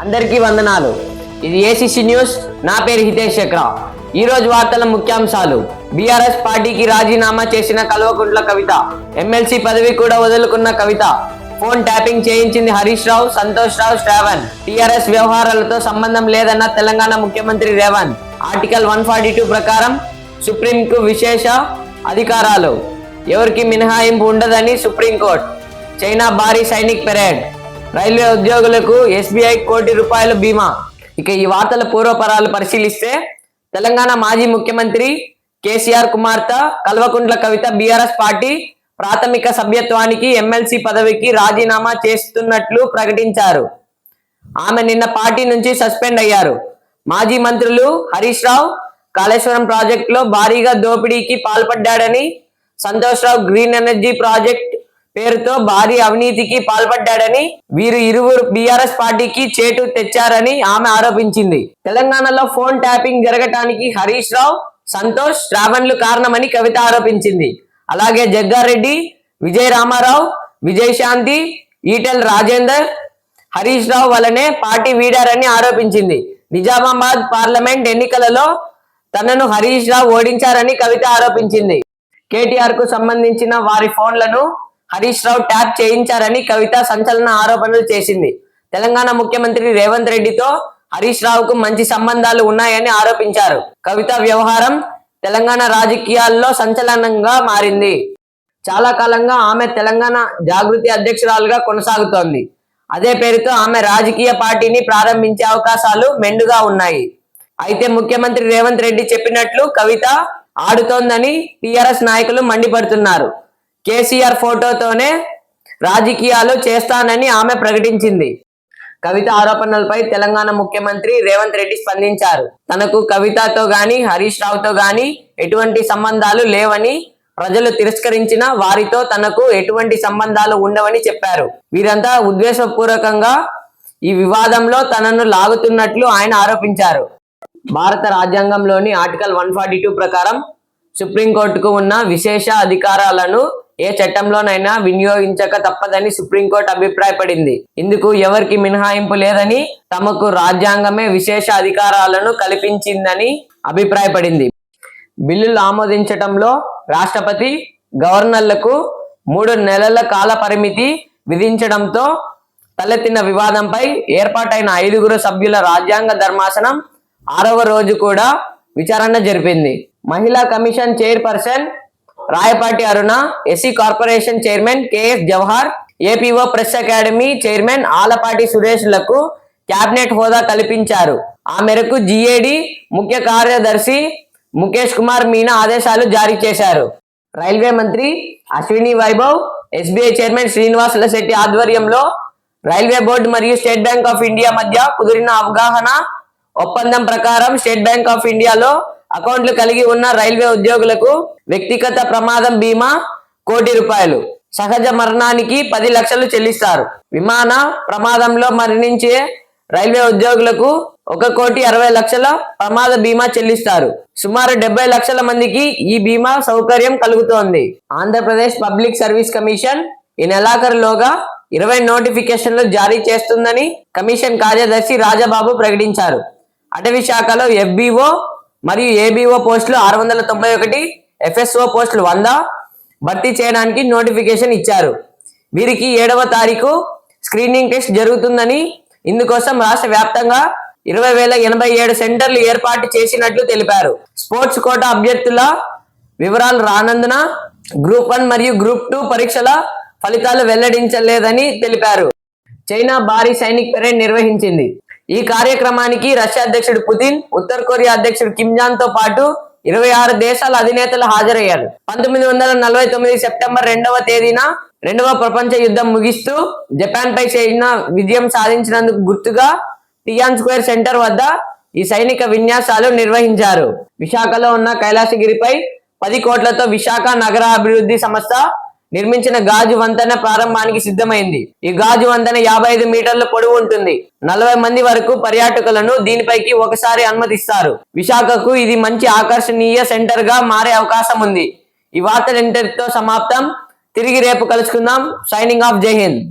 అందరికీ వందనాలు. ఇది ఏసీసీ న్యూస్. నా పేరు హితేష్ చక్ర. ఈ రోజు వార్తల ముఖ్యాంశాలు: బీఆర్ఎస్ పార్టీకి రాజీనామా చేసిన కల్వకుంట్ల కవిత, ఎమ్మెల్సీ పదవి కూడా వదులుకున్న కవిత, ఫోన్ ట్యాపింగ్ చేయించింది హరీష్ రావు, సంతోష్ రావు, శ్రావణ్, టీఆర్ఎస్ వ్యవహారాలతో సంబంధం లేదన్న తెలంగాణ ముఖ్యమంత్రి రేవంత్, ఆర్టికల్ 142 ప్రకారం సుప్రీంకు విశేష అధికారాలు, ఎవరికి మినహాయింపు ఉండదని సుప్రీంకోర్టు, చైనా భారీ సైనిక్ పెరేడ్, రైల్వే ఉద్యోగులకు SBI ₹1 కోటి బీమా. ఇక ఈ వార్తల పూర్వపరాలు పరిశీలిస్తే, తెలంగాణ మాజీ ముఖ్యమంత్రి కేసీఆర్ కుమార్తె కల్వకుంట్ల కవిత బీఆర్ఎస్ పార్టీ ప్రాథమిక సభ్యత్వానికి, ఎమ్మెల్సీ పదవికి రాజీనామా చేస్తున్నట్లు ప్రకటించారు. ఆమె నిన్న పార్టీ నుంచి సస్పెండ్ అయ్యారు. మాజీ మంత్రులు హరీష్ రావు కాళేశ్వరం ప్రాజెక్టులో భారీగా దోపిడీకి పాల్పడ్డాడని, సంతోష్ రావు గ్రీన్ ఎనర్జీ ప్రాజెక్ట్ పేరుతో భారీ అవినీతికి పాల్పడ్డాడని, వీరు ఇరువురు బీఆర్ఎస్ పార్టీకి చేటు తెచ్చారని ఆమె ఆరోపించింది. తెలంగాణలో ఫోన్ ట్యాపింగ్ జరగటానికి హరీష్ రావు, సంతోష్, శ్రావణ్లు కారణమని కవిత ఆరోపించింది. అలాగే జగ్గారెడ్డి, విజయ రామారావు, విజయశాంతి, ఈటెల్ రాజేందర్, హరీష్ రావు వలనే పార్టీ వీడారని ఆరోపించింది. నిజామాబాద్ పార్లమెంట్ ఎన్నికలలో తనను హరీష్ రావు ఓడించారని కవిత ఆరోపించింది. కేటీఆర్ కు సంబంధించిన వారి ఫోన్లను హరీష్ రావు ట్యాప్ చేయించారని కవిత సంచలన ఆరోపణలు చేసింది. తెలంగాణ ముఖ్యమంత్రి రేవంత్ రెడ్డితో హరీష్ రావుకు మంచి సంబంధాలు ఉన్నాయని ఆరోపించారు. కవిత వ్యవహారం తెలంగాణ రాజకీయాల్లో సంచలనంగా మారింది. చాలా కాలంగా ఆమె తెలంగాణ జాగృతి అధ్యక్షురాలుగా కొనసాగుతోంది. అదే పేరుతో ఆమె రాజకీయ పార్టీని ప్రారంభించే అవకాశాలు మెండుగా ఉన్నాయి. అయితే ముఖ్యమంత్రి రేవంత్ రెడ్డి చెప్పినట్లు కవిత ఆడుతోందని టీఆర్ఎస్ నాయకులు మండిపడుతున్నారు. కేసీఆర్ ఫోటోతోనే రాజకీయాలు చేస్తానని ఆమె ప్రకటించింది. కవిత ఆరోపణలపై తెలంగాణ ముఖ్యమంత్రి రేవంత్ రెడ్డి స్పందించారు. తనకు కవితతో గాని హరీష్ రావుతో గాని ఎటువంటి సంబంధాలు లేవని, ప్రజలు తిరస్కరించిన వారితో తనకు ఎటువంటి సంబంధాలు ఉండవని చెప్పారు. వీరంతా ఉద్దేశపూర్వకంగా ఈ వివాదంలో తనను లాగుతున్నట్లు ఆయన ఆరోపించారు. భారత రాజ్యాంగంలోని ఆర్టికల్ 142 ప్రకారం సుప్రీంకోర్టుకు ఉన్న విశేష అధికారాలను ఏ చట్టంలోనైనా వినియోగించక తప్పదని సుప్రీంకోర్టు అభిప్రాయపడింది. ఇందుకు ఎవరికి మినహాయింపు లేదని, తమకు రాజ్యాంగమే విశేష అధికారాలను కల్పించిందని అభిప్రాయపడింది. బిల్లులు ఆమోదించటంలో రాష్ట్రపతి, గవర్నర్లకు 3 నెలల కాల పరిమితి విధించడంతో తలెత్తిన వివాదంపై ఏర్పాటైన 5 సభ్యుల రాజ్యాంగ ధర్మాసనం 6వ రోజు కూడా విచారణ జరిపింది. మహిళా commission chairperson Rayapati Aruna, SC corporation chairman KS Jawahar, APO press academy chairman Alapati సురేష్లకు క్యాబినెట్ హోదా కల్పించారు. ఆ మేరకు GAD ముఖ్య కార్యదర్శి ముఖేష్ కుమార్ మీనా ఆదేశాలు జారీ చేశారు. రైల్వే మంత్రి అశ్విని వైభవ్, SBI చైర్మన్ శ్రీనివాస్ లశెట్టి ఆధ్వర్యంలో రైల్వే బోర్డు మరియు స్టేట్ బ్యాంక్ ఆఫ్ ఇండియా మధ్య కుదిరిన అవగాహన ఒప్పందం ప్రకారం స్టేట్ బ్యాంక్ ఆఫ్ ఇండియాలో అకౌంట్లు కలిగి ఉన్న రైల్వే ఉద్యోగులకు వ్యక్తిగత ప్రమాదం బీమా ₹1 కోటి, సహజ మరణానికి 10 లక్షలు చెల్లిస్తారు. విమాన ప్రమాదంలో మరణించే రైల్వే ఉద్యోగులకు ₹1,60,00,000 ప్రమాద బీమా చెల్లిస్తారు. సుమారు 70 లక్షల మందికి ఈ బీమా సౌకర్యం కలుగుతోంది. ఆంధ్రప్రదేశ్ పబ్లిక్ సర్వీస్ కమిషన్ ఈ నెలాఖరులోగా 20 నోటిఫికేషన్లు జారీ చేస్తుందని కమిషన్ కార్యదర్శి రాజబాబు ప్రకటించారు. అటవీ శాఖలో FBO మరియు ABO పోస్టులు 691, FSO పోస్టులు 100 భర్తీ చేయడానికి నోటిఫికేషన్ ఇచ్చారు. వీరికి 7వ తారీఖు స్క్రీనింగ్ టెస్ట్ జరుగుతుందని, ఇందుకోసం రాష్ట్ర వ్యాప్తంగా 20,087 సెంటర్లు ఏర్పాటు చేసినట్లు తెలిపారు. స్పోర్ట్స్ కోటా అభ్యర్థుల వివరాలు రానందున గ్రూప్ 1 మరియు గ్రూప్ 2 పరీక్షల ఫలితాలు వెల్లడించలేదని తెలిపారు. చైనా భారీ సైనిక్ పెరేడ్ నిర్వహించింది. ఈ కార్యక్రమానికి రష్యా అధ్యక్షుడు పుతిన్, ఉత్తర కొరియా అధ్యక్షుడు కిమ్ జాంగ్ తో పాటు 26 దేశాల అధినేతలు హాజరయ్యారు. 1949 సెప్టెంబర్ 2వ తేదీన 2వ ప్రపంచ యుద్ధం ముగిస్తూ జపాన్ పై చైనా విజయం సాధించినందుకు గుర్తుగా టియాన్ స్క్వేర్ సెంటర్ వద్ద ఈ సైనిక విన్యాసాలు నిర్వహించారు. విశాఖలో ఉన్న కైలాసగిరిపై 10 కోట్లతో విశాఖ నగర అభివృద్ధి సంస్థ నిర్మించిన గాజు వంతెన ప్రారంభానికి సిద్ధమైంది. ఈ గాజు వంతెన 55 మీటర్ల పొడవు ఉంటుంది. 40 మంది వరకు పర్యాటకులను దీనిపైకి ఒకసారి అనుమతిస్తారు. విశాఖకు ఇది మంచి ఆకర్షణీయ సెంటర్ గా మారే అవకాశం ఉంది. ఈ వార్తలు ఇంతటితో సమాప్తం. తిరిగి రేపు కలుసుకుందాం. Signing off. జై హింద్.